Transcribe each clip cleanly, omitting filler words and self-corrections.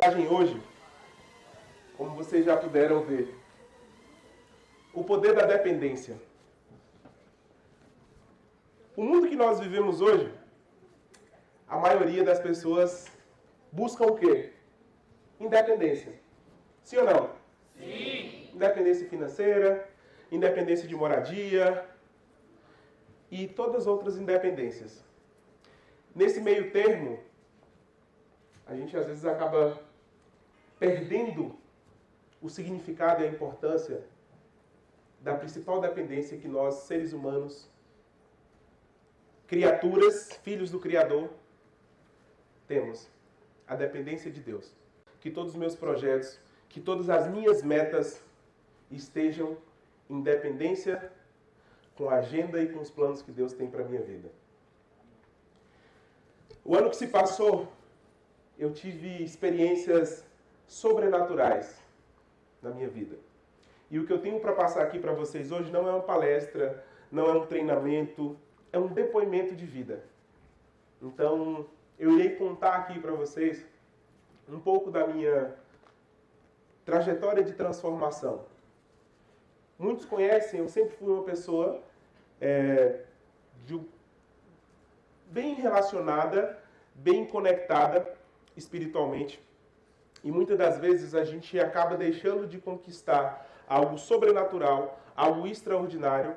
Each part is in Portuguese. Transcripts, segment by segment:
mensagem hoje, como vocês já puderam ver, o poder da dependência. O mundo que nós vivemos hoje, a maioria das pessoas buscam o quê? Independência. Sim ou não? Sim. Independência financeira, independência de moradia e todas as outras independências. Nesse meio termo, a gente às vezes acaba perdendo o significado e a importância da principal dependência que nós, seres humanos, criaturas, filhos do Criador, temos. A dependência de Deus. Que todos os meus projetos, que todas as minhas metas estejam em dependência com a agenda e com os planos que Deus tem para a minha vida. O ano que se passou, eu tive experiências sobrenaturais na minha vida. E o que eu tenho para passar aqui para vocês hoje não é uma palestra, não é um treinamento, é um depoimento de vida. Então, eu irei contar aqui para vocês um pouco da minha trajetória de transformação. Muitos conhecem, eu sempre fui uma pessoa bem relacionada, bem conectada espiritualmente. E muitas das vezes a gente acaba deixando de conquistar algo sobrenatural, algo extraordinário,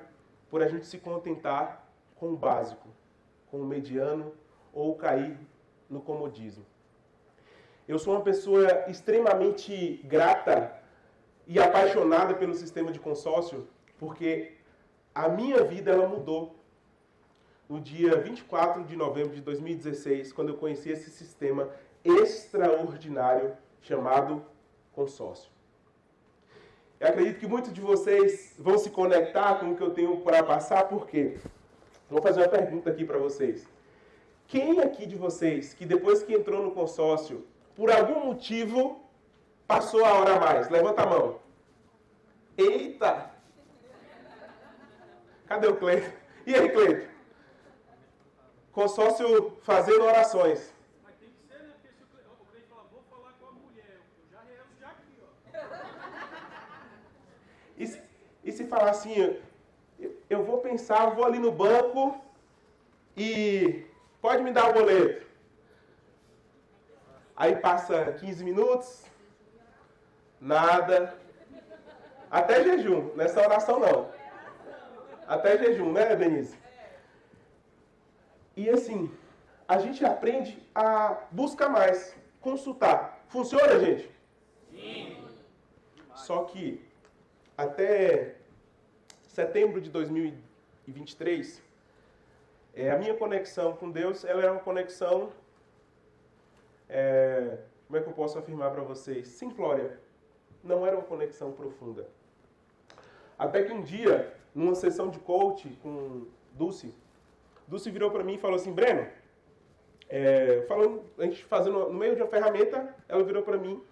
por a gente se contentar com o básico, com o mediano ou cair no comodismo. Eu sou uma pessoa extremamente grata e apaixonada pelo sistema de consórcio, porque a minha vida ela mudou no dia 24 de novembro de 2016, quando eu conheci esse sistema extraordinário chamado consórcio. Eu acredito que muitos de vocês vão se conectar com o que eu tenho para passar, porque vou fazer uma pergunta aqui para vocês. Quem aqui de vocês, que depois que entrou no consórcio, por algum motivo, passou a hora a mais? Levanta a mão. Eita! Cadê o Cleito? E aí, Cleito? Consórcio fazendo orações. Mas tem que ser, né? Porque se o Cleito falar, vou falar com a mulher, eu já rezo já aqui, ó. E se falar assim, eu vou pensar, eu vou ali no banco e pode me dar o boleto. Aí passa 15 minutos, nada. Até jejum, nessa oração não. Até jejum, né, Denise? E assim, a gente aprende a buscar mais, consultar. Funciona, gente? Sim. Só que até setembro de 2023, a minha conexão com Deus, ela é uma conexão, como é que eu posso afirmar para vocês? Simplória. Não era uma conexão profunda. Até que um dia, numa sessão de coach com Dulce virou para mim e falou assim, Breno, a gente fazendo no meio de uma ferramenta, ela virou para mim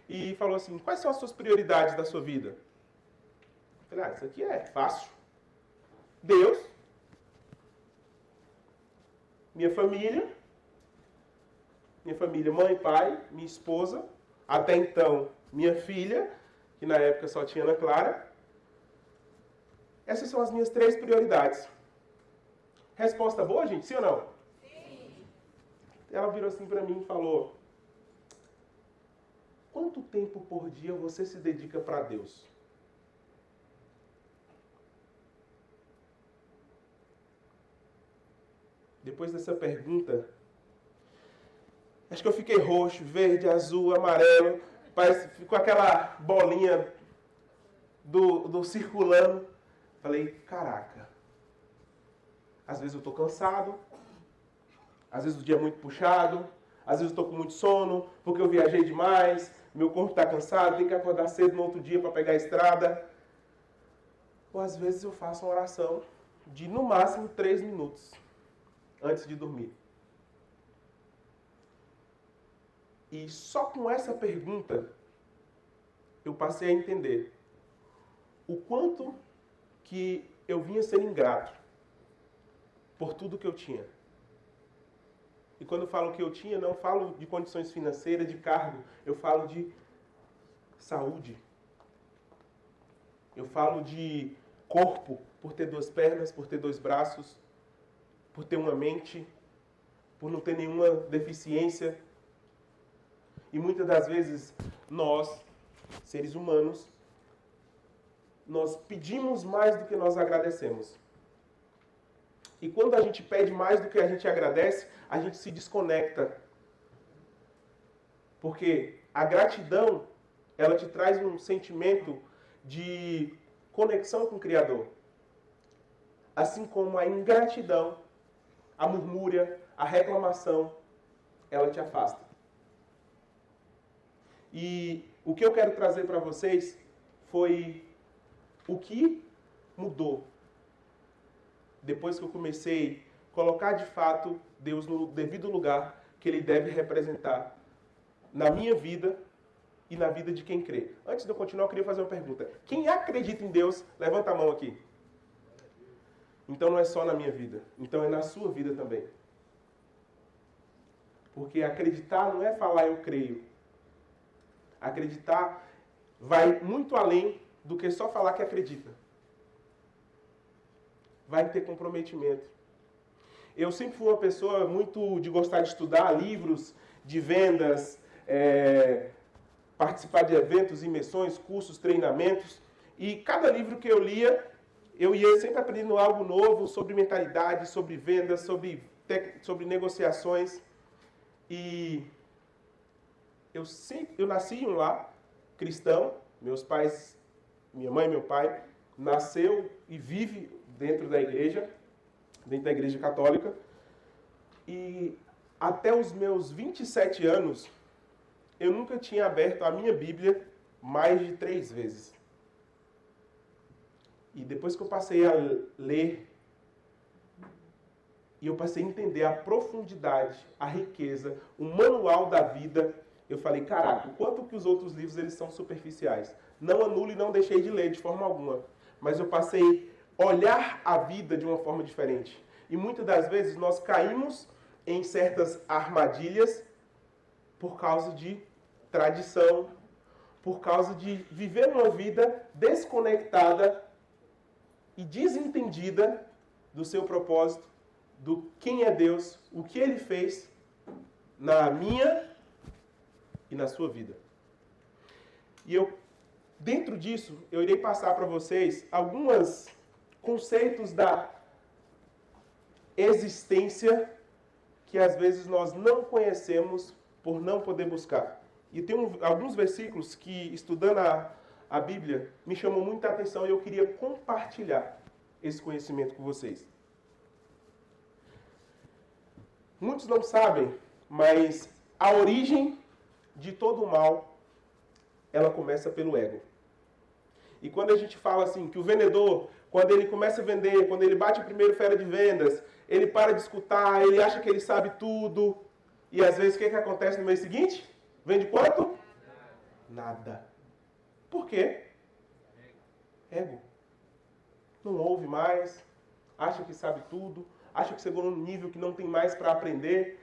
e falou assim, quais são as suas prioridades da sua vida? Eu falei, isso aqui é fácil. Deus, minha família, mãe, pai, minha esposa, até então minha filha, que na época só tinha Ana Clara. Essas são as minhas 3 prioridades. Resposta boa, gente? Sim ou não? Sim. Ela virou assim para mim e falou, quanto tempo por dia você se dedica para Deus? Depois dessa pergunta, acho que eu fiquei roxo, verde, azul, amarelo, ficou aquela bolinha do circulando. Falei, caraca, às vezes eu estou cansado, às vezes o dia é muito puxado, às vezes eu estou com muito sono, porque eu viajei demais, meu corpo está cansado, tenho que acordar cedo no outro dia para pegar a estrada. Ou às vezes eu faço uma oração de no máximo 3 minutos antes de dormir. E só com essa pergunta eu passei a entender o quanto que eu vinha ser ingrato por tudo que eu tinha. E quando eu falo que eu tinha, não falo de condições financeiras, de cargo. Eu falo de saúde. Eu falo de corpo, por ter 2 pernas, por ter 2 braços, por ter uma mente, por não ter nenhuma deficiência. E muitas das vezes nós, seres humanos, nós pedimos mais do que nós agradecemos. E quando a gente pede mais do que a gente agradece, a gente se desconecta. Porque a gratidão, ela te traz um sentimento de conexão com o Criador. Assim como a ingratidão, a murmúria, a reclamação, ela te afasta. E o que eu quero trazer para vocês foi o que mudou depois que eu comecei a colocar de fato Deus no devido lugar que Ele deve representar na minha vida e na vida de quem crê. Antes de eu continuar, eu queria fazer uma pergunta. Quem acredita em Deus, levanta a mão aqui. Então não é só na minha vida, então é na sua vida também. Porque acreditar não é falar eu creio. Acreditar vai muito além do que só falar que acredita. Vai ter comprometimento. Eu sempre fui uma pessoa muito de gostar de estudar livros, de vendas, participar de eventos, imersões, cursos, treinamentos. E cada livro que eu lia, eu ia sempre aprendendo algo novo sobre mentalidade, sobre vendas, sobre negociações. E eu nasci em um lar cristão. Meus pais, minha mãe e meu pai, nasceu e vive dentro da igreja católica. E até os meus 27 anos, eu nunca tinha aberto a minha Bíblia mais de 3 vezes. E depois que eu passei a ler, e eu passei a entender a profundidade, a riqueza, o manual da vida, eu falei, caraca, o quanto que os outros livros eles são superficiais. Não anulo e não deixei de ler de forma alguma. Mas eu passei a olhar a vida de uma forma diferente. E muitas das vezes nós caímos em certas armadilhas por causa de tradição, por causa de viver uma vida desconectada e desentendida do seu propósito, do quem é Deus, o que Ele fez na minha e na sua vida. E dentro disso, eu irei passar para vocês alguns conceitos da existência que às vezes nós não conhecemos por não poder buscar. E tem alguns versículos que, estudando a Bíblia, me chamou muita atenção e eu queria compartilhar esse conhecimento com vocês. Muitos não sabem, mas a origem de todo o mal, ela começa pelo ego. E quando a gente fala assim, que o vendedor, quando ele começa a vender, quando ele bate o primeiro fera de vendas, ele para de escutar, ele acha que ele sabe tudo. E às vezes o que acontece no mês seguinte? Vende quanto? Nada. Por quê? Ego. Não ouve mais, acha que sabe tudo, acha que chegou num nível que não tem mais para aprender,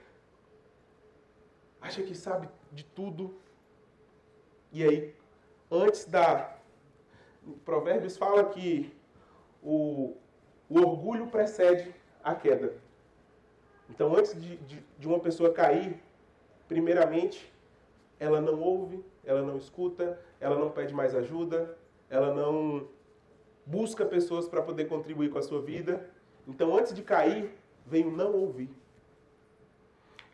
acha que sabe de tudo. E aí, Provérbios fala que o orgulho precede a queda. Então, antes de uma pessoa cair, primeiramente, ela não ouve, ela não escuta, ela não pede mais ajuda, ela não busca pessoas para poder contribuir com a sua vida. Então, antes de cair, vem o não ouvir.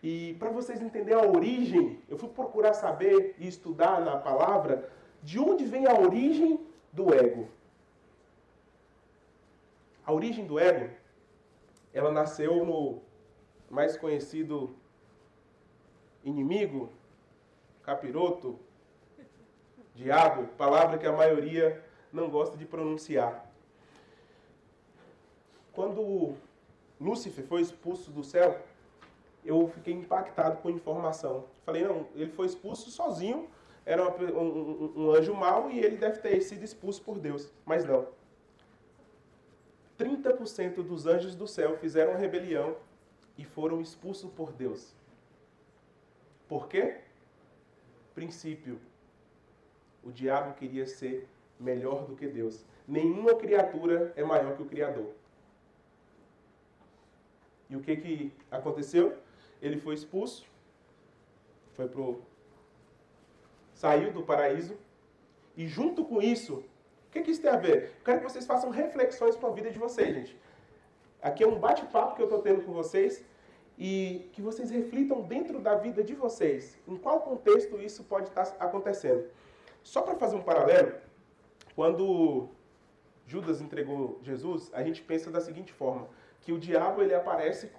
E para vocês entenderem a origem, eu fui procurar saber e estudar na palavra de onde vem a origem do ego. A origem do ego, ela nasceu no mais conhecido inimigo, capiroto, diabo, palavra que a maioria não gosta de pronunciar. Quando Lúcifer foi expulso do céu, eu fiquei impactado com a informação. Falei, não, ele foi expulso sozinho, era um anjo mau e ele deve ter sido expulso por Deus. Mas não. 30% dos anjos do céu fizeram rebelião e foram expulsos por Deus. Por quê? Princípio. O diabo queria ser melhor do que Deus. Nenhuma criatura é maior que o Criador. E o que aconteceu? Ele foi expulso, saiu do paraíso, e junto com isso, o que isso tem a ver? Eu quero que vocês façam reflexões com a vida de vocês, gente. Aqui é um bate-papo que eu estou tendo com vocês, e que vocês reflitam dentro da vida de vocês, em qual contexto isso pode estar acontecendo. Só para fazer um paralelo, quando Judas entregou Jesus, a gente pensa da seguinte forma, que o diabo ele aparece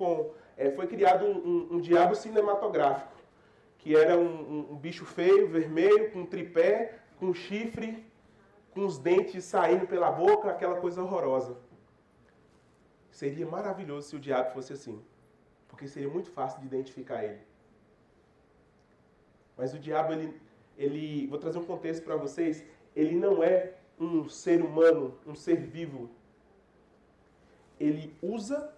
foi criado um diabo cinematográfico, que era um bicho feio, vermelho, com um tripé, com chifre, com os dentes saindo pela boca, aquela coisa horrorosa. Seria maravilhoso se o diabo fosse assim, porque seria muito fácil de identificar ele. Mas o diabo, vou trazer um contexto para vocês, ele não é um ser humano, um ser vivo. Ele usa,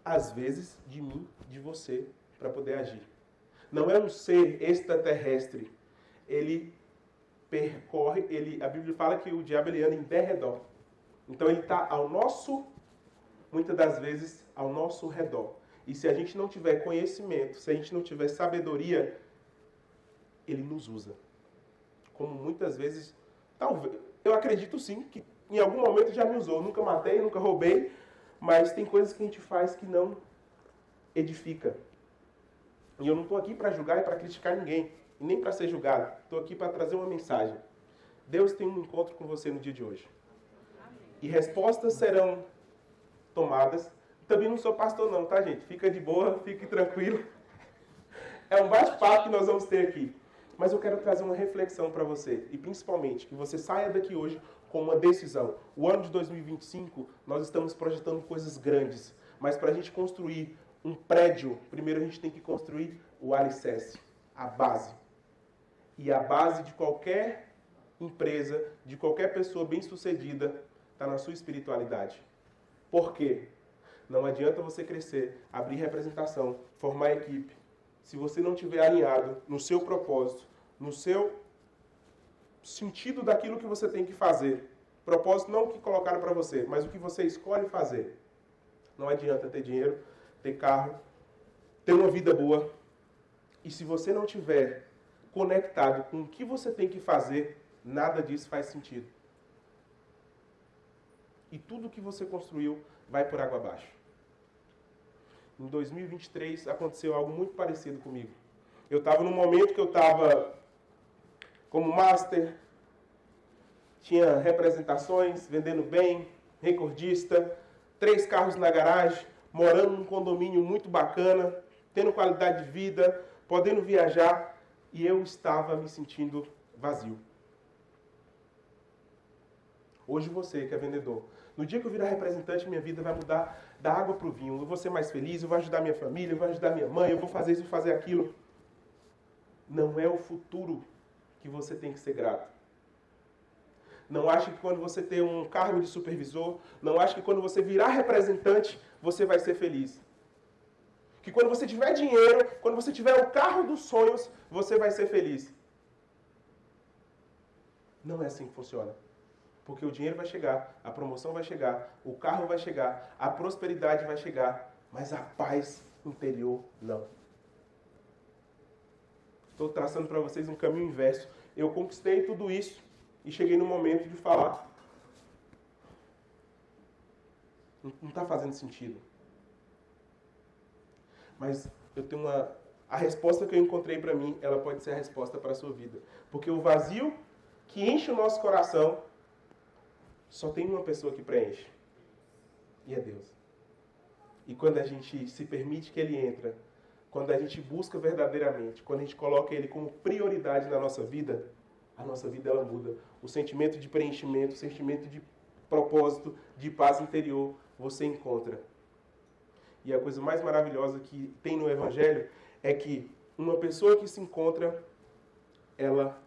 às vezes, de mim, de você, para poder agir. Não é um ser extraterrestre. Ele percorre, a Bíblia fala que o diabo ele anda em derredor. Então ele está muitas das vezes, ao nosso redor. E se a gente não tiver conhecimento, se a gente não tiver sabedoria, ele nos usa. Como muitas vezes, talvez, eu acredito sim, que em algum momento já me usou. Nunca matei, nunca roubei, mas tem coisas que a gente faz que não edifica. E eu não estou aqui para julgar e para criticar ninguém, e nem para ser julgado. Estou aqui para trazer uma mensagem. Deus tem um encontro com você no dia de hoje. E respostas serão tomadas. Também não sou pastor não, tá, gente? Fica de boa, fique tranquilo. É um bate-papo que nós vamos ter aqui. Mas eu quero trazer uma reflexão para você. E principalmente, que você saia daqui hoje com uma decisão. O ano de 2025, nós estamos projetando coisas grandes. Mas para a gente construir um prédio, primeiro a gente tem que construir o alicerce, a base. E a base de qualquer empresa, de qualquer pessoa bem-sucedida, está na sua espiritualidade. Por quê? Não adianta você crescer, abrir representação, formar equipe, se você não estiver alinhado no seu propósito, no seu sentido daquilo que você tem que fazer. Propósito não o que colocaram para você, mas o que você escolhe fazer. Não adianta ter dinheiro, ter carro, ter uma vida boa. E se você não estiver conectado com o que você tem que fazer, nada disso faz sentido. E tudo que você construiu vai por água abaixo. Em 2023 aconteceu algo muito parecido comigo. Eu estava num momento que eu estava como master, tinha representações, vendendo bem, recordista, 3 carros na garagem, morando num condomínio muito bacana, tendo qualidade de vida, podendo viajar, e eu estava me sentindo vazio. Hoje você que é vendedor, no dia que eu virar representante, minha vida vai mudar da água para o vinho. Eu vou ser mais feliz, eu vou ajudar minha família, eu vou ajudar minha mãe, eu vou fazer isso, vou fazer aquilo. Não é o futuro que você tem que ser grato. Não ache que quando você tem um cargo de supervisor, não ache que quando você virar representante, você vai ser feliz. Que quando você tiver dinheiro, quando você tiver o carro dos sonhos, você vai ser feliz. Não é assim que funciona. Porque o dinheiro vai chegar, a promoção vai chegar, o carro vai chegar, a prosperidade vai chegar, mas a paz interior não. Estou traçando para vocês um caminho inverso. Eu conquistei tudo isso e cheguei no momento de falar. Não está fazendo sentido. Mas eu tenho a resposta que eu encontrei para mim, ela pode ser a resposta para a sua vida. Porque o vazio que enche o nosso coração só tem uma pessoa que preenche. E é Deus. E quando a gente se permite que Ele entra, quando a gente busca verdadeiramente, quando a gente coloca Ele como prioridade na nossa vida, a nossa vida ela muda. O sentimento de preenchimento, o sentimento de propósito, de paz interior, você encontra. E a coisa mais maravilhosa que tem no Evangelho é que uma pessoa que se encontra, ela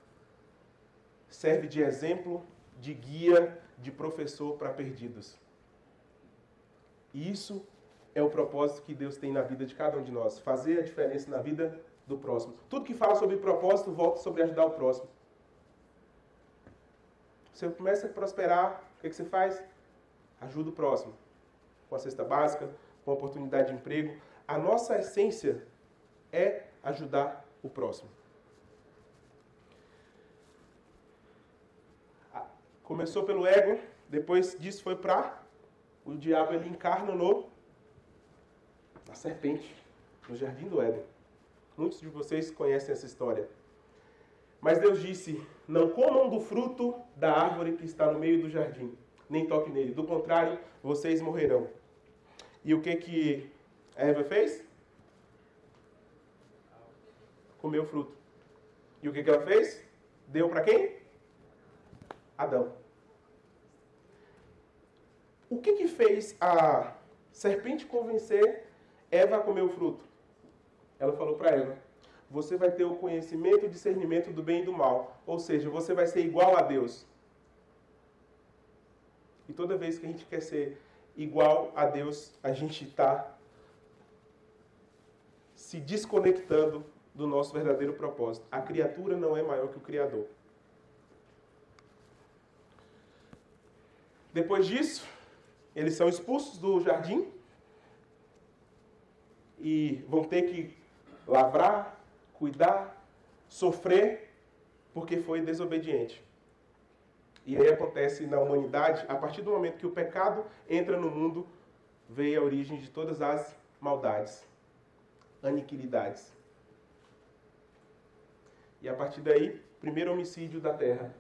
serve de exemplo, de guia, de professor para perdidos. E isso é o propósito que Deus tem na vida de cada um de nós. Fazer a diferença na vida do próximo. Tudo que fala sobre propósito volta sobre ajudar o próximo. Você começa a prosperar, o que você faz? Ajuda o próximo. Com a cesta básica, com a oportunidade de emprego. A nossa essência é ajudar o próximo. Começou pelo ego, depois disso foi para o diabo. Ele encarna na serpente, no jardim do Éden. Muitos de vocês conhecem essa história. Mas Deus disse: não comam do fruto da árvore que está no meio do jardim, nem toquem nele. Do contrário, vocês morrerão. E o que a Eva fez? Comeu o fruto. E o que ela fez? Deu para quem? Adão. O que fez a serpente convencer Eva a comer o fruto? Ela falou para Eva: você vai ter o conhecimento e discernimento do bem e do mal. Ou seja, você vai ser igual a Deus. E toda vez que a gente quer ser igual a Deus, a gente está se desconectando do nosso verdadeiro propósito. A criatura não é maior que o Criador. Depois disso, eles são expulsos do jardim e vão ter que lavrar, cuidar, sofrer, porque foi desobediente. E aí acontece na humanidade, a partir do momento que o pecado entra no mundo, veio a origem de todas as maldades, aniquilidades. E a partir daí, primeiro homicídio da terra.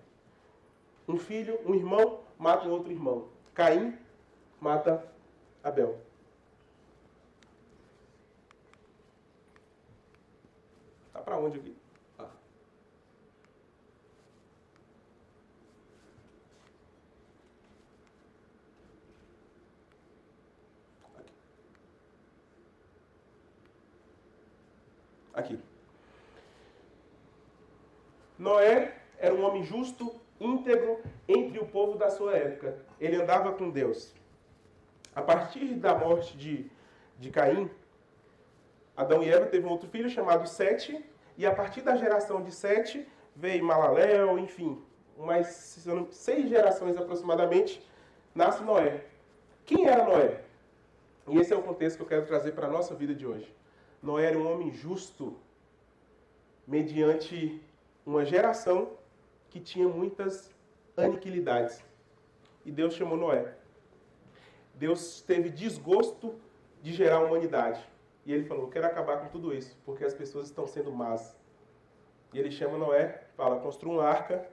Um filho, um irmão, mata um outro irmão. Caim mata Abel. Tá para onde aqui? Aqui. Noé era um homem justo, íntegro entre o povo da sua época. Ele andava com Deus. A partir da morte de Caim, Adão e Eva teve um outro filho chamado Sete, e a partir da geração de Sete veio Malaléu, enfim, umas 6 gerações aproximadamente, nasce Noé. Quem era Noé? E esse é o contexto que eu quero trazer para a nossa vida de hoje. Noé era um homem justo, mediante uma geração que tinha muitas aniquilidades. E Deus chamou Noé. Deus teve desgosto de gerar a humanidade. E ele falou: eu quero acabar com tudo isso, porque as pessoas estão sendo más. E ele chama Noé, fala: construa uma arca,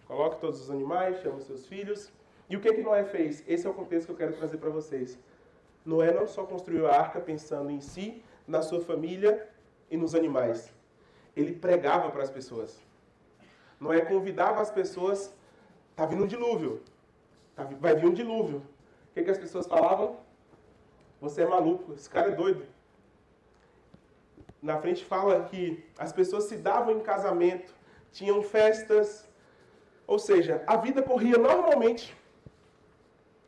coloque todos os animais, chama os seus filhos. E o que Noé fez? Esse é o contexto que eu quero trazer para vocês. Noé não só construiu a arca pensando em si, na sua família e nos animais. Ele pregava para as pessoas. Noé convidava as pessoas: está vindo um dilúvio. Vai vir um dilúvio. O que as pessoas falavam? Você é maluco, esse cara é doido. Na frente fala que as pessoas se davam em casamento, tinham festas, ou seja, a vida corria normalmente.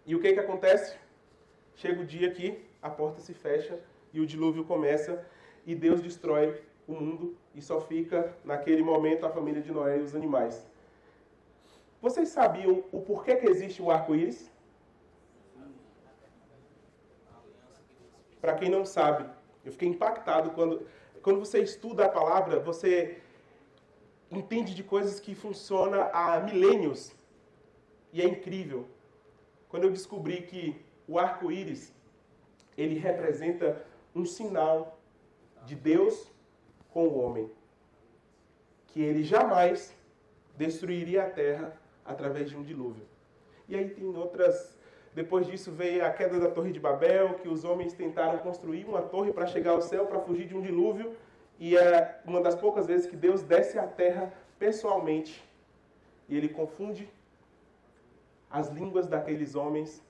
E o que acontece? Chega o dia que a porta se fecha e o dilúvio começa e Deus destrói o mundo e só fica, naquele momento, a família de Noé e os animais. Vocês sabiam o porquê que existe o arco-íris? Para quem não sabe, eu fiquei impactado quando você estuda a palavra, você entende de coisas que funcionam há milênios. E é incrível. Quando eu descobri que o arco-íris, ele representa um sinal de Deus com o homem. Que ele jamais destruiria a terra através de um dilúvio. E aí tem outras... Depois disso veio a queda da Torre de Babel, que os homens tentaram construir uma torre para chegar ao céu, para fugir de um dilúvio. E é uma das poucas vezes que Deus desce à terra pessoalmente. E ele confunde as línguas daqueles homens.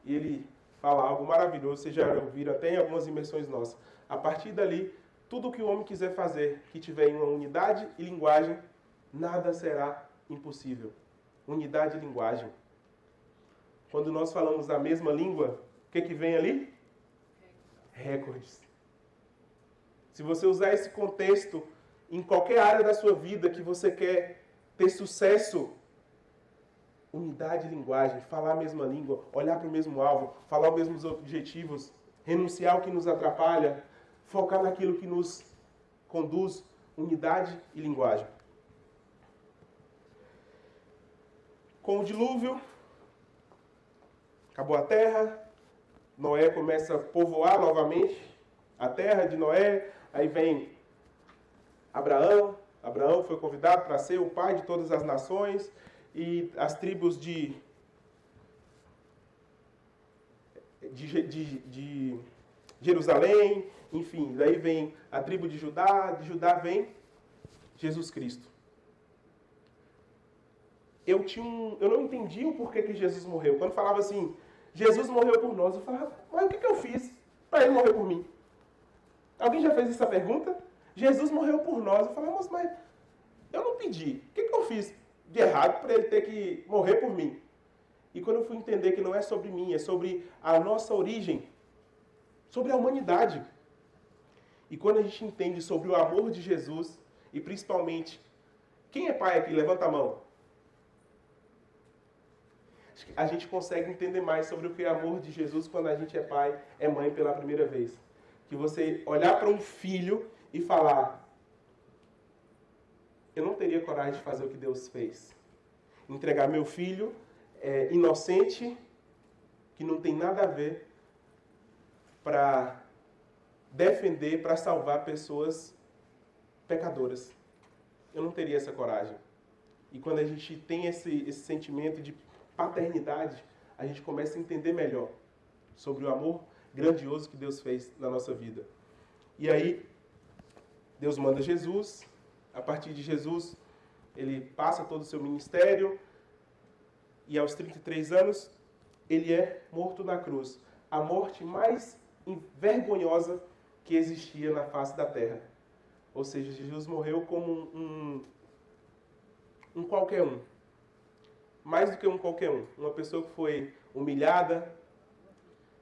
E ele fala algo maravilhoso. Vocês já ouviram até em algumas imersões nossas. A partir dali, tudo que o homem quiser fazer, que tiver em uma unidade e linguagem, nada será impossível. Unidade e linguagem. Quando nós falamos a mesma língua, O que vem ali? Recordes. Se você usar esse contexto em qualquer área da sua vida que você quer ter sucesso, unidade de linguagem, falar a mesma língua, olhar para o mesmo alvo, falar os mesmos objetivos, renunciar ao que nos atrapalha, focar naquilo que nos conduz, unidade e linguagem. Com o dilúvio, acabou a terra, Noé começa a povoar novamente a terra de Noé, aí vem Abraão foi convidado para ser o pai de todas as nações, e as tribos de Jerusalém, enfim, daí vem a tribo de Judá vem Jesus Cristo. Eu não entendia o porquê que Jesus morreu. Quando falava assim, Jesus morreu por nós, eu falava, mas o que eu fiz para ele morrer por mim? Alguém já fez essa pergunta? Jesus morreu por nós. Eu falava, mas eu não pedi. O que eu fiz de errado para ele ter que morrer por mim? E quando eu fui entender que não é sobre mim, é sobre a nossa origem, sobre a humanidade. E quando a gente entende sobre o amor de Jesus, e principalmente, quem é pai aqui? Levanta a mão. A gente consegue entender mais sobre o que é amor de Jesus quando a gente é pai, é mãe pela primeira vez. Que você olhar para um filho e falar, eu não teria coragem de fazer o que Deus fez. Entregar meu filho inocente, que não tem nada a ver, para defender, para salvar pessoas pecadoras. Eu não teria essa coragem. E quando a gente tem esse sentimento de paternidade, a gente começa a entender melhor sobre o amor grandioso que Deus fez na nossa vida. E aí, Deus manda Jesus. A partir de Jesus, ele passa todo o seu ministério. E aos 33 anos, ele é morto na cruz. A morte mais vergonhosa que existia na face da terra. Ou seja, Jesus morreu como um qualquer um. Mais do que um qualquer um. Uma pessoa que foi humilhada,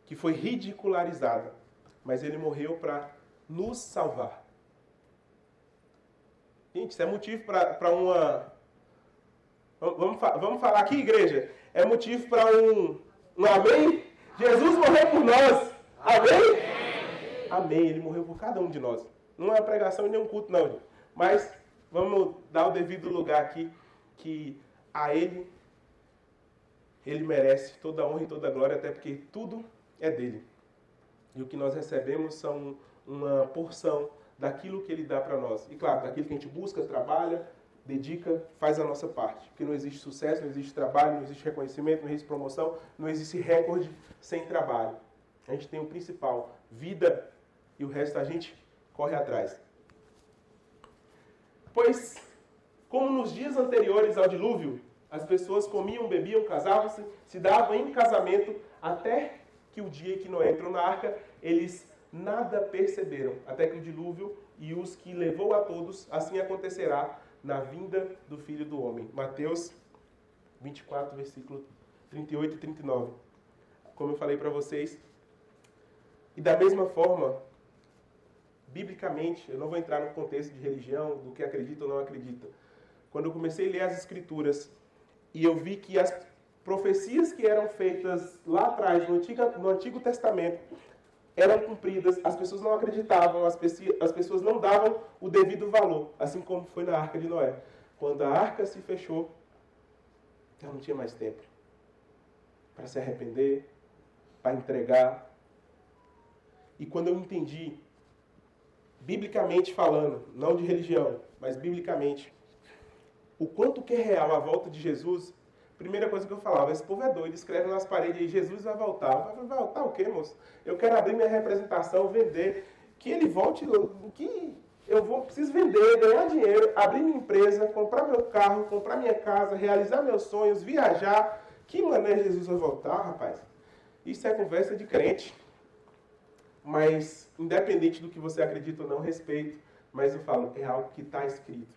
que foi ridicularizada. Mas ele morreu para nos salvar. Gente, isso é motivo para uma... Vamos falar aqui, igreja? É motivo para um amém? Jesus morreu por nós. Amém? Amém. Ele morreu por cada um de nós. Não é uma pregação e nem um culto, não, gente. Mas vamos dar o devido lugar aqui, que a Ele merece toda a honra e toda a glória, até porque tudo é dele. E o que nós recebemos são uma porção daquilo que Ele dá para nós. E claro, daquilo que a gente busca, trabalha, dedica, faz a nossa parte. Porque não existe sucesso, não existe trabalho, não existe reconhecimento, não existe promoção, não existe recorde sem trabalho. A gente tem o principal, vida, e o resto a gente corre atrás. Pois, como nos dias anteriores ao dilúvio, as pessoas comiam, bebiam, casavam-se, se davam em casamento, até que o dia que Noé entrou na arca, eles nada perceberam, até que o dilúvio e os que levou a todos, assim acontecerá na vinda do Filho do Homem. Mateus 24, versículo 38 e 39. Como eu falei para vocês. E da mesma forma, biblicamente, eu não vou entrar no contexto de religião, do que acredita ou não acredita. Quando eu comecei a ler as Escrituras, e eu vi que as profecias que eram feitas lá atrás, no Antigo Testamento, eram cumpridas, as pessoas não acreditavam, as pessoas não davam o devido valor, assim como foi na Arca de Noé. Quando a arca se fechou, já não tinha mais tempo para se arrepender, para entregar. E quando eu entendi, biblicamente falando, não de religião, mas biblicamente, o quanto que é real a volta de Jesus, primeira coisa que eu falava, esse povo é doido, escreve nas paredes aí, Jesus vai voltar. Vai voltar o quê, moço? Eu quero abrir minha representação, vender, que ele volte, que preciso vender, ganhar dinheiro, abrir minha empresa, comprar meu carro, comprar minha casa, realizar meus sonhos, viajar. Que maneira Jesus vai voltar, rapaz? Isso é conversa de crente. Mas, independente do que você acredita ou não, respeito. Mas eu falo, é algo que está escrito.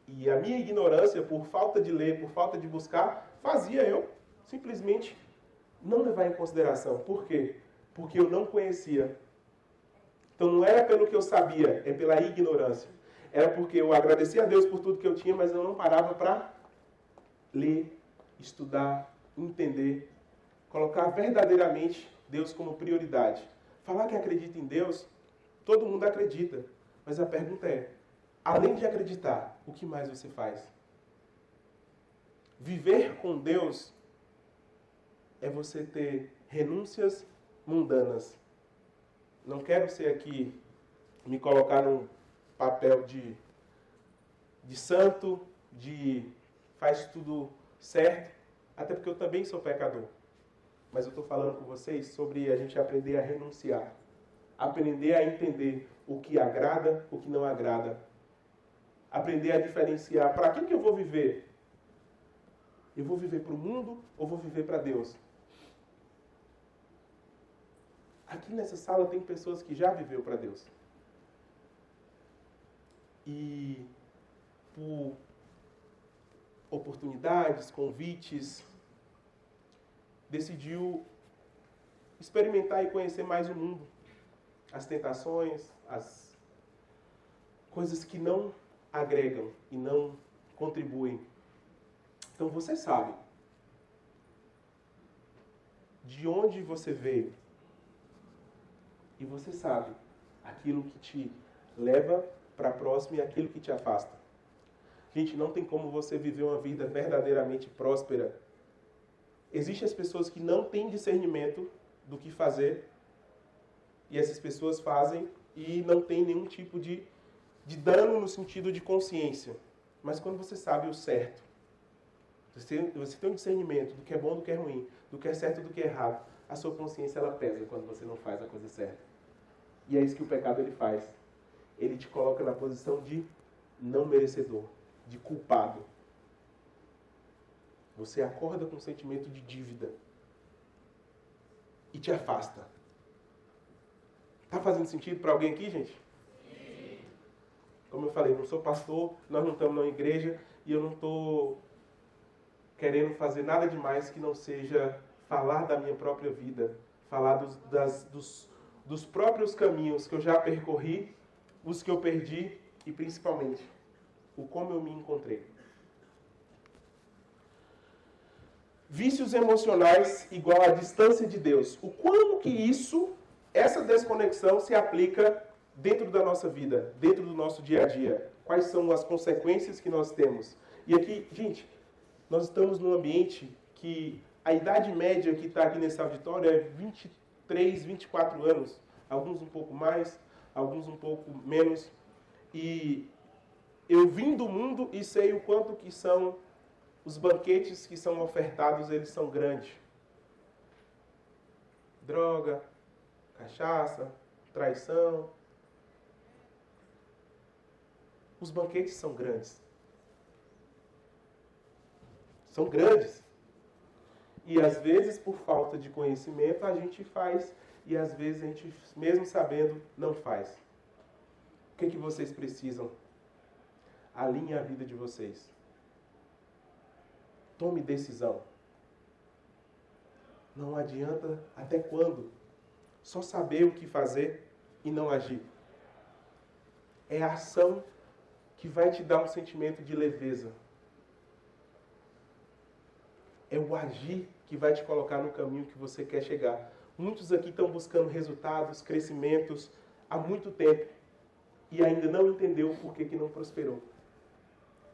E a minha ignorância, por falta de ler, por falta de buscar, fazia eu simplesmente não levar em consideração. Por quê? Porque eu não conhecia. Então não era pelo que eu sabia, é pela ignorância. Era porque eu agradecia a Deus por tudo que eu tinha, mas eu não parava para ler, estudar, entender, colocar verdadeiramente Deus como prioridade. Falar que acredita em Deus, todo mundo acredita. Mas a pergunta é, além de acreditar, o que mais você faz? Viver com Deus é você ter renúncias mundanas. Não quero ser aqui, me colocar num papel de santo, de faz tudo certo, até porque eu também sou pecador. Mas eu estou falando com vocês sobre a gente aprender a renunciar. Aprender a entender o que agrada, o que não agrada. Aprender a diferenciar. Para que eu vou viver? Eu vou viver para o mundo ou vou viver para Deus? Aqui nessa sala tem pessoas que já viveu para Deus. E por oportunidades, convites, decidiu experimentar e conhecer mais o mundo. As tentações, as coisas que não agregam e não contribuem. Então você sabe de onde você veio. E você sabe aquilo que te leva para próximo e aquilo que te afasta. Gente, não tem como você viver uma vida verdadeiramente próspera. Existem as pessoas que não têm discernimento do que fazer. E essas pessoas fazem e não tem nenhum tipo de dano no sentido de consciência. Mas quando você sabe o certo, você tem um discernimento do que é bom, do que é ruim, do que é certo, do que é errado, a sua consciência ela pesa quando você não faz a coisa certa. E é isso que o pecado ele faz. Ele te coloca na posição de não merecedor, de culpado. Você acorda com um sentimento de dívida e te afasta. Tá fazendo sentido para alguém aqui, gente? Sim. Como eu falei, não sou pastor, nós não estamos na igreja e eu não estou querendo fazer nada demais que não seja falar da minha própria vida, falar dos próprios caminhos que eu já percorri, os que eu perdi e principalmente o como eu me encontrei. Vícios emocionais igual a distância de Deus. O quanto que essa desconexão se aplica dentro da nossa vida, dentro do nosso dia a dia. Quais são as consequências que nós temos? E aqui, gente, nós estamos num ambiente que a idade média que está aqui nesse auditório é 23, 24 anos. Alguns um pouco mais, alguns um pouco menos. E eu vim do mundo e sei o quanto que são os banquetes que são ofertados, eles são grandes. Droga, cachaça, traição. Os banquetes são grandes. São grandes. E às vezes, por falta de conhecimento, a gente faz. E às vezes a gente, mesmo sabendo, não faz. O que vocês precisam? Alinhe a vida de vocês. Tome decisão. Não adianta até quando só saber o que fazer e não agir. É a ação que vai te dar um sentimento de leveza. É o agir que vai te colocar no caminho que você quer chegar. Muitos aqui estão buscando resultados, crescimentos há muito tempo e ainda não entendeu por que não prosperou.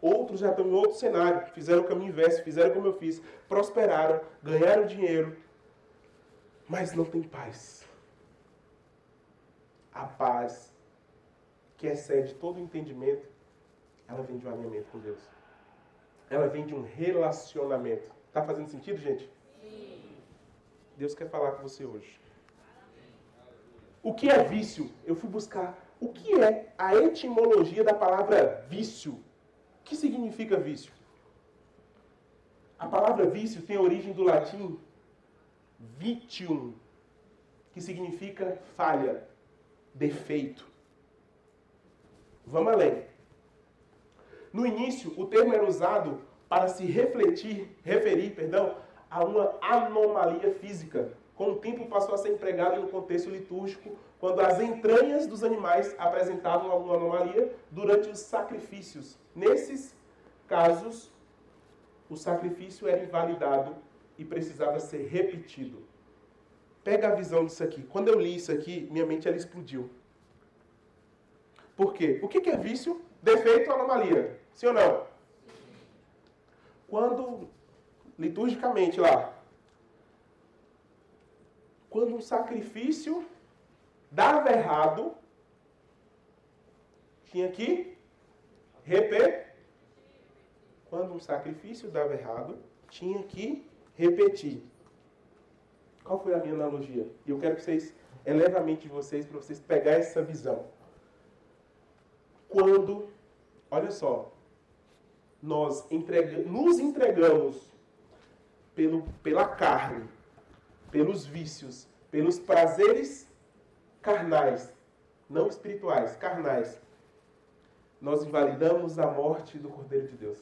Outros já estão em outro cenário, fizeram o caminho inverso, fizeram como eu fiz, prosperaram, ganharam dinheiro, mas não tem paz. A paz que excede todo o entendimento, ela vem de um alinhamento com Deus. Ela vem de um relacionamento. Está fazendo sentido, gente? Sim. Deus quer falar com você hoje. O que é vício? Eu fui buscar o que é a etimologia da palavra vício. O que significa vício? A palavra vício tem origem do latim vitium, que significa falha, defeito. Vamos além. No início, o termo era usado para se referir a uma anomalia física. Com o tempo passou a ser empregado no contexto litúrgico, quando as entranhas dos animais apresentavam alguma anomalia durante os sacrifícios. Nesses casos, o sacrifício era invalidado e precisava ser repetido. Pega a visão disso aqui. Quando eu li isso aqui, minha mente ela explodiu. Por quê? O que é vício? Defeito ou anomalia? Sim ou não? Quando, liturgicamente lá, quando um sacrifício dava errado, tinha que repetir. Quando um sacrifício dava errado, tinha que repetir. Qual foi a minha analogia? E eu quero que vocês elevem a mente de vocês para vocês pegarem essa visão. Quando, olha só, nós nos entregamos pela carne, pelos vícios, pelos prazeres carnais, não espirituais, carnais, nós invalidamos a morte do Cordeiro de Deus.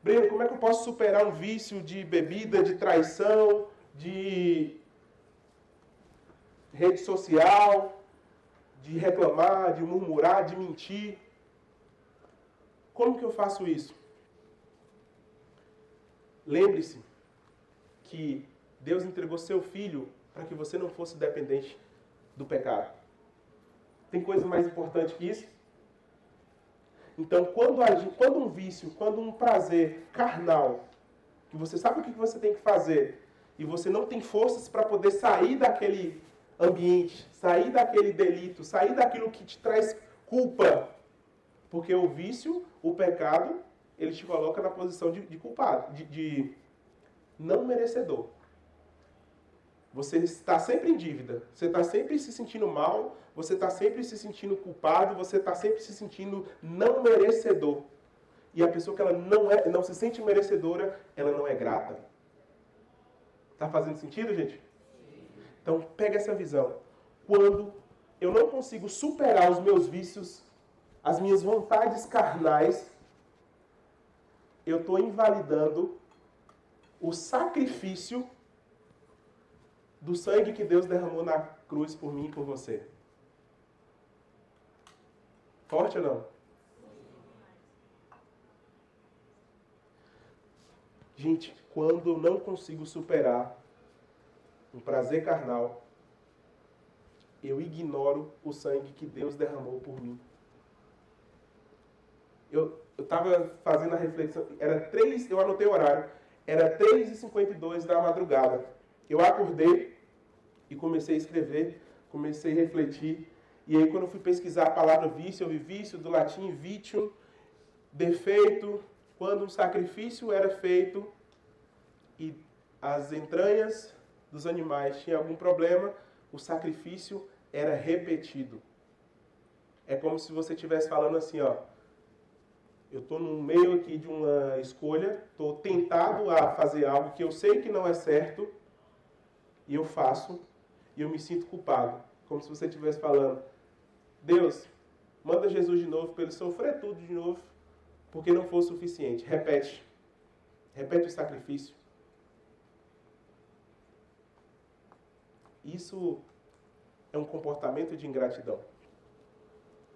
Breno, como é que eu posso superar um vício de bebida, de traição, de rede social, de reclamar, de murmurar, de mentir? Como que eu faço isso? Lembre-se que Deus entregou seu Filho para que você não fosse dependente do pecado. Tem coisa mais importante que isso? Então, quando um vício, quando um prazer carnal, que você sabe o que você tem que fazer, e você não tem forças para poder sair daquele ambiente, sair daquele delito, sair daquilo que te traz culpa, porque o vício, o pecado, ele te coloca na posição de culpado, de não merecedor. Você está sempre em dívida, você está sempre se sentindo mal, você está sempre se sentindo culpado, você está sempre se sentindo não merecedor. E a pessoa que ela não se sente merecedora, ela não é grata. Está fazendo sentido, gente? Então, pega essa visão. Quando eu não consigo superar os meus vícios, as minhas vontades carnais, eu estou invalidando o sacrifício do sangue que Deus derramou na cruz por mim e por você. Forte ou não? Gente, quando eu não consigo superar um prazer carnal, eu ignoro o sangue que Deus derramou por mim. Eu estava fazendo a reflexão, eu anotei o horário, era 3h52 da madrugada. Eu acordei e comecei a escrever, comecei a refletir. E aí, quando eu fui pesquisar a palavra vício, eu vi vício do latim vitium, defeito, quando um sacrifício era feito e as entranhas dos animais tinham algum problema, o sacrifício era repetido. É como se você estivesse falando assim, ó, eu estou no meio aqui de uma escolha, estou tentado a fazer algo que eu sei que não é certo, e eu faço, e eu me sinto culpado. Como se você estivesse falando, Deus, manda Jesus de novo para ele sofrer tudo de novo, porque não foi o suficiente. Repete. Repete o sacrifício. Isso é um comportamento de ingratidão.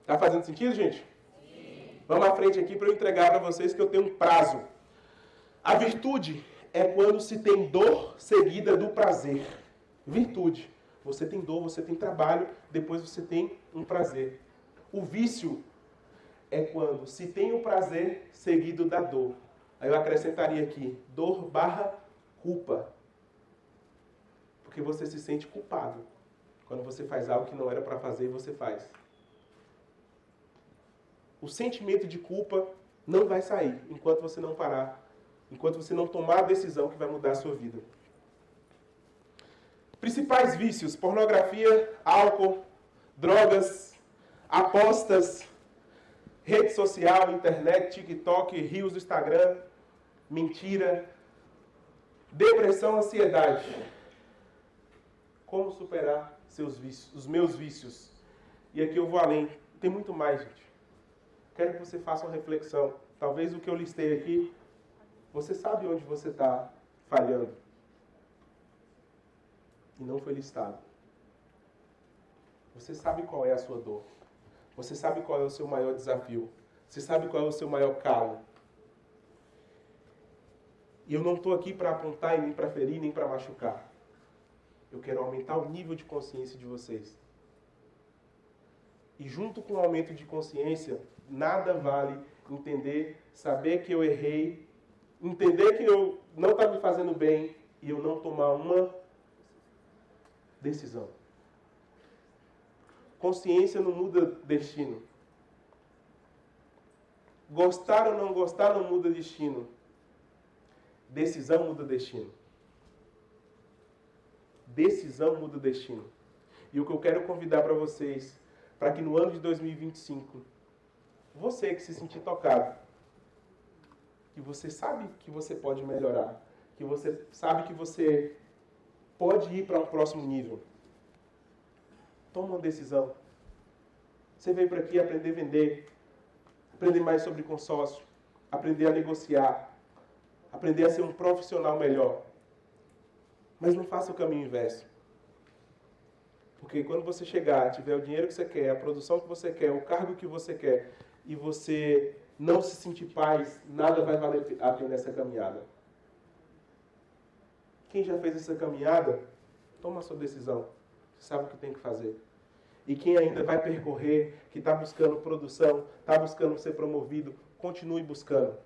Está fazendo sentido, gente? Sim. Vamos à frente aqui para eu entregar para vocês que eu tenho um prazo. A virtude é quando se tem dor seguida do prazer. Virtude. Você tem dor, você tem trabalho, depois você tem um prazer. O vício é quando se tem o prazer seguido da dor. Aí eu acrescentaria aqui, dor / culpa. Porque você se sente culpado quando você faz algo que não era para fazer e você faz. O sentimento de culpa não vai sair enquanto você não parar, enquanto você não tomar a decisão que vai mudar a sua vida. Principais vícios: pornografia, álcool, drogas, apostas, rede social, internet, TikTok, reels do Instagram, mentira, depressão, ansiedade. Como superar seus vícios, os meus vícios? E aqui eu vou além. Tem muito mais, gente. Quero que você faça uma reflexão. Talvez o que eu listei aqui Você sabe onde você está falhando. E não foi listado. Você sabe qual é a sua dor. Você sabe qual é o seu maior desafio. Você sabe qual é o seu maior calo. E eu não estou aqui para apontar e nem para ferir, nem para machucar. Eu quero aumentar o nível de consciência de vocês. E junto com o aumento de consciência, nada vale entender, saber que eu errei, entender que eu não está me fazendo bem e eu não tomar uma decisão. Consciência não muda destino. Gostar ou não gostar não muda destino. Decisão muda destino. Decisão muda destino. E o que eu quero convidar para vocês, para que no ano de 2025, você que se sentir tocado, que você sabe que você pode melhorar, que você sabe que você pode ir para um próximo nível, toma uma decisão. Você veio para aqui aprender a vender, aprender mais sobre consórcio, aprender a negociar, aprender a ser um profissional melhor. Mas não faça o caminho inverso. Porque quando você chegar, tiver o dinheiro que você quer, a produção que você quer, o cargo que você quer, e você não se sentir paz, nada vai valer a pena essa caminhada. Quem já fez essa caminhada, toma a sua decisão. Você sabe o que tem que fazer. E quem ainda vai percorrer, que está buscando produção, está buscando ser promovido, continue buscando.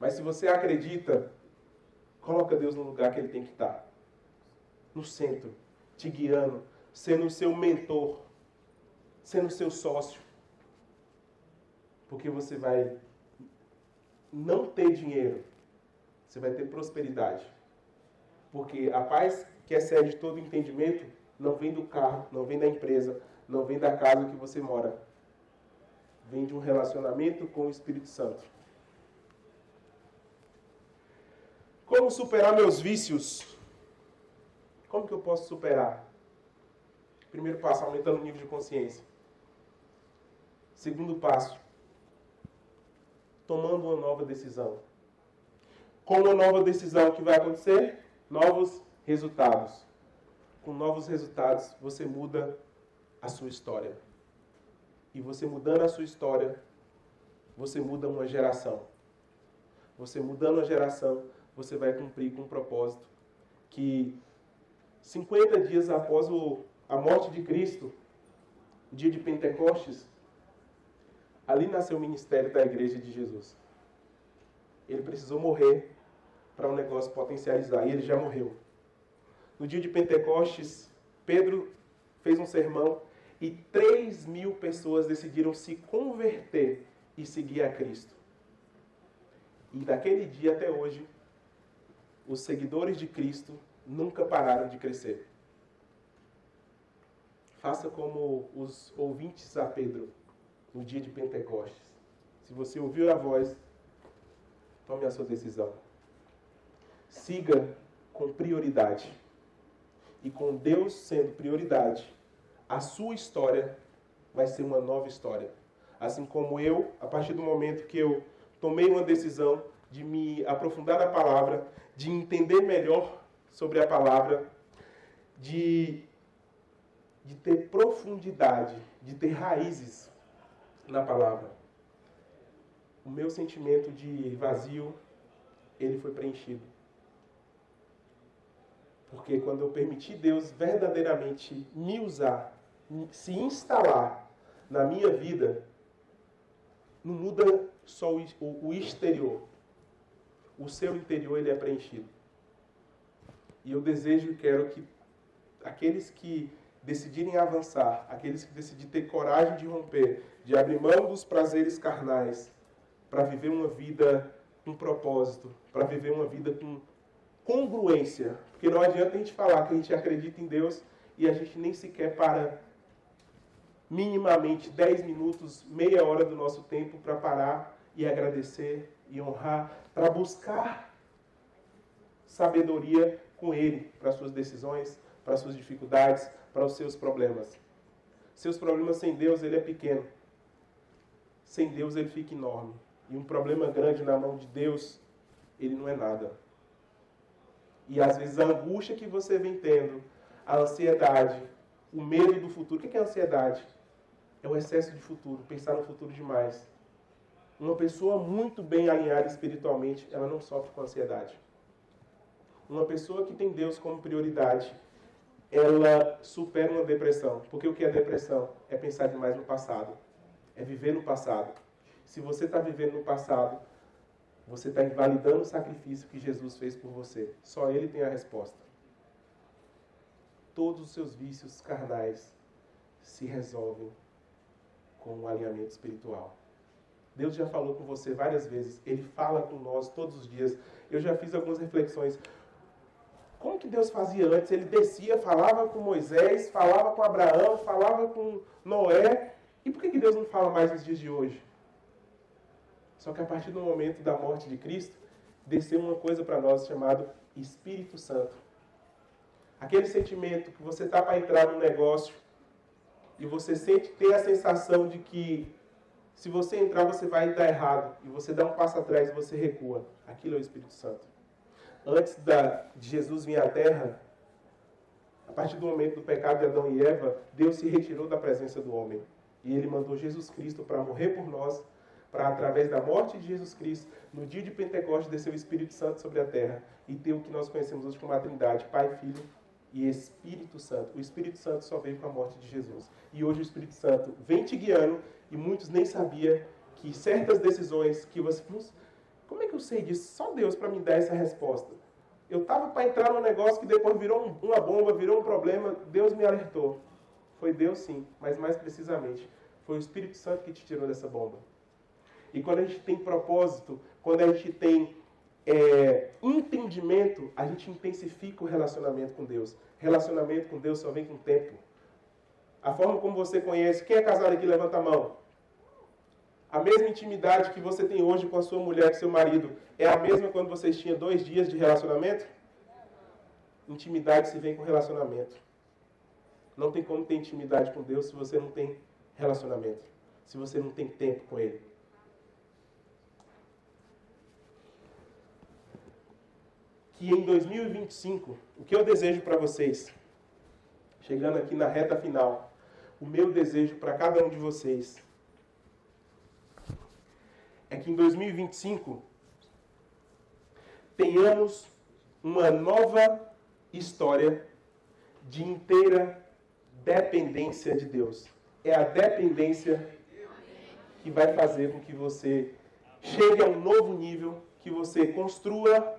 Mas se você acredita, coloca Deus no lugar que Ele tem que estar. No centro, te guiando, sendo o seu mentor, sendo o seu sócio. Porque você vai não ter dinheiro, você vai ter prosperidade. Porque a paz que excede todo entendimento não vem do carro, não vem da empresa, não vem da casa que você mora. Vem de um relacionamento com o Espírito Santo. Como superar meus vícios? Como que eu posso superar? Primeiro passo, aumentando o nível de consciência. Segundo passo, tomando uma nova decisão. Com uma nova decisão, o que vai acontecer? Novos resultados. Com novos resultados, você muda a sua história. E você mudando a sua história, você muda uma geração. Você mudando a geração, você vai cumprir com um propósito que 50 dias após a morte de Cristo, o dia de Pentecostes, ali nasceu o ministério da Igreja de Jesus. Ele precisou morrer para o negócio potencializar, e ele já morreu. No dia de Pentecostes, Pedro fez um sermão e 3.000 pessoas decidiram se converter e seguir a Cristo. E daquele dia até hoje, os seguidores de Cristo nunca pararam de crescer. Faça como os ouvintes a Pedro no dia de Pentecostes. Se você ouviu a voz, tome a sua decisão. Siga com prioridade. E com Deus sendo prioridade, a sua história vai ser uma nova história. Assim como eu, a partir do momento que eu tomei uma decisão de me aprofundar na palavra, de entender melhor sobre a palavra, de ter profundidade, de ter raízes na palavra. O meu sentimento de vazio, ele foi preenchido. Porque quando eu permiti Deus verdadeiramente me usar, se instalar na minha vida, não muda só o exterior. O seu interior, ele é preenchido. E eu desejo e quero que aqueles que decidirem avançar, aqueles que decidirem ter coragem de romper, de abrir mão dos prazeres carnais, para viver uma vida com propósito, para viver uma vida com congruência. Porque não adianta a gente falar que a gente acredita em Deus e a gente nem sequer para minimamente 10 minutos, meia hora do nosso tempo para parar e agradecer e honrar, para buscar sabedoria com Ele, para suas decisões, para suas dificuldades, para os seus problemas. Seus problemas sem Deus, ele é pequeno. Sem Deus, ele fica enorme. E um problema grande na mão de Deus, ele não é nada. E às vezes a angústia que você vem tendo, a ansiedade, o medo do futuro. O que é ansiedade? É o excesso de futuro, pensar no futuro demais. Uma pessoa muito bem alinhada espiritualmente, ela não sofre com ansiedade. Uma pessoa que tem Deus como prioridade, ela supera uma depressão. Porque o que é depressão? É pensar demais no passado. É viver no passado. Se você está vivendo no passado, você está invalidando o sacrifício que Jesus fez por você. Só Ele tem a resposta. Todos os seus vícios carnais se resolvem com um alinhamento espiritual. Deus já falou com você várias vezes. Ele fala com nós todos os dias. Eu já fiz algumas reflexões. Como que Deus fazia antes? Ele descia, falava com Moisés, falava com Abraão, falava com Noé. E por que Deus não fala mais nos dias de hoje? Só que a partir do momento da morte de Cristo, desceu uma coisa para nós chamado Espírito Santo. Aquele sentimento que você está para entrar num negócio e você tem a sensação de que se você entrar você vai dar errado. E você dá um passo atrás e você recua. Aquilo é o Espírito Santo. Antes de Jesus vir à Terra, a partir do momento do pecado de Adão e Eva, Deus se retirou da presença do homem. E Ele mandou Jesus Cristo para morrer por nós, para, através da morte de Jesus Cristo, no dia de Pentecostes, descer o Espírito Santo sobre a terra e ter o que nós conhecemos hoje como a Trindade, Pai, Filho e Espírito Santo. O Espírito Santo só veio com a morte de Jesus. E hoje o Espírito Santo vem te guiando e muitos nem sabiam que certas decisões que você... Como é que eu sei disso? Só Deus para me dar essa resposta. Eu estava para entrar num negócio que depois virou uma bomba, virou um problema. Deus me alertou. Foi Deus sim, mas mais precisamente, foi o Espírito Santo que te tirou dessa bomba. E quando a gente tem propósito, quando a gente tem entendimento, a gente intensifica o relacionamento com Deus. Relacionamento com Deus só vem com o tempo. A forma como você conhece, quem é casado aqui, levanta a mão. A mesma intimidade que você tem hoje com a sua mulher, com seu marido, é a mesma quando vocês tinham 2 dias de relacionamento? Intimidade se vem com relacionamento. Não tem como ter intimidade com Deus se você não tem relacionamento. Se você não tem tempo com Ele. Que em 2025, o que eu desejo para vocês, chegando aqui na reta final, o meu desejo para cada um de vocês, é que em 2025 tenhamos uma nova história de inteira dependência de Deus. É a dependência que vai fazer com que você chegue a um novo nível, que você construa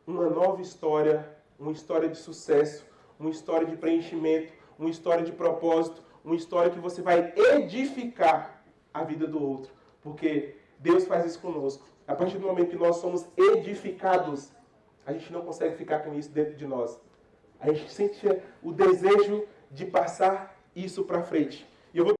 uma nova história, uma história de sucesso, uma história de preenchimento, uma história de propósito, uma história que você vai edificar a vida do outro. Porque Deus faz isso conosco. A partir do momento que nós somos edificados, a gente não consegue ficar com isso dentro de nós. A gente sente o desejo de passar isso para frente. E eu vou